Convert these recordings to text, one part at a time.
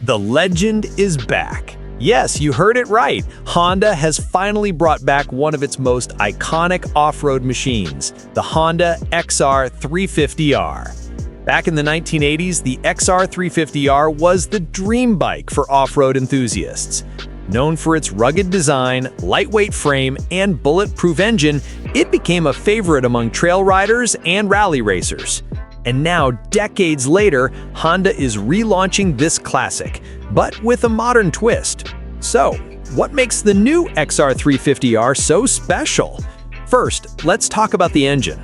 The legend is back. Yes, you heard it right. Honda has finally brought back one of its most iconic off-road machines, the Honda XR350R. Back in the 1980s, the XR350R was the dream bike for off-road enthusiasts. Known for its rugged design, lightweight frame, and bulletproof engine, it became a favorite among trail riders and rally racers. And now, decades later, Honda is relaunching this classic, but with a modern twist. So, what makes the new XR350R so special? First, let's talk about the engine.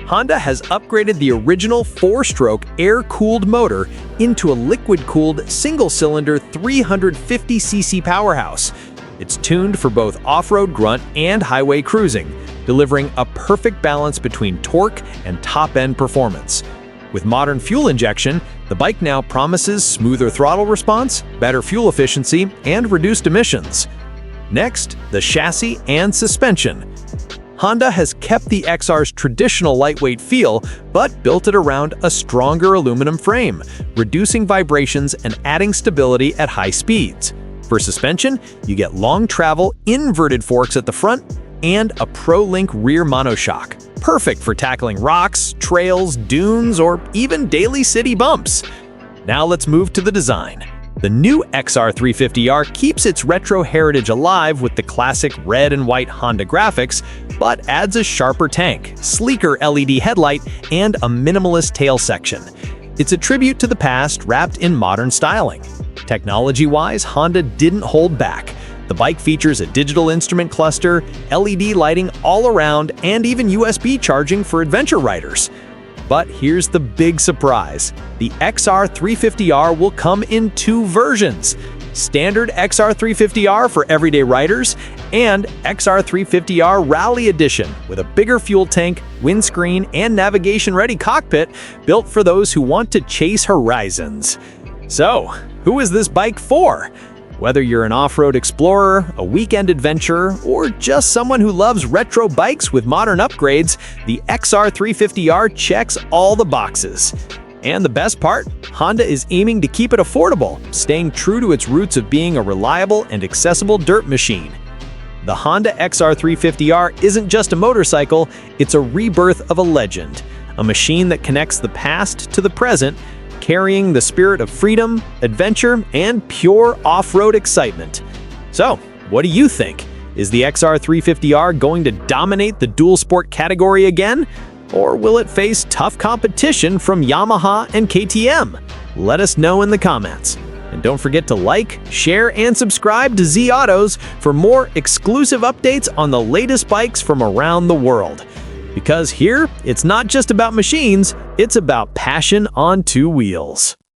Honda has upgraded the original 4-stroke air-cooled motor into a liquid-cooled single-cylinder 350cc powerhouse. It's tuned for both off-road grunt and highway cruising, delivering a perfect balance between torque and top-end performance. With modern fuel injection, the bike now promises smoother throttle response, better fuel efficiency, and reduced emissions. Next, the chassis and suspension. Honda has kept the XR's traditional lightweight feel, but built it around a stronger aluminum frame, reducing vibrations and adding stability at high speeds. For suspension, you get long-travel inverted forks at the front and a Pro-Link rear monoshock, perfect for tackling rocks, trails, dunes, or even daily city bumps. Now let's move to the design. The new XR350R keeps its retro heritage alive with the classic red and white Honda graphics, but adds a sharper tank, sleeker LED headlight, and a minimalist tail section. It's a tribute to the past wrapped in modern styling. Technology-wise, Honda didn't hold back. The bike features a digital instrument cluster, LED lighting all around, and even USB charging for adventure riders. But here's the big surprise. The XR350R will come in two versions: standard XR350R for everyday riders and XR350R Rally Edition with a bigger fuel tank, windscreen, and navigation-ready cockpit built for those who want to chase horizons. So, who is this bike for? Whether you're an off-road explorer, a weekend adventurer, or just someone who loves retro bikes with modern upgrades, the XR350R checks all the boxes. And the best part? Honda is aiming to keep it affordable, staying true to its roots of being a reliable and accessible dirt machine. The Honda XR350R isn't just a motorcycle, it's a rebirth of a legend, a machine that connects the past to the present, carrying the spirit of freedom, adventure, and pure off-road excitement. So, what do you think? Is the XR350R going to dominate the dual sport category again? Or will it face tough competition from Yamaha and KTM? Let us know in the comments. And don't forget to like, share, and subscribe to Z Autos for more exclusive updates on the latest bikes from around the world. Because here, it's not just about machines, it's about passion on two wheels.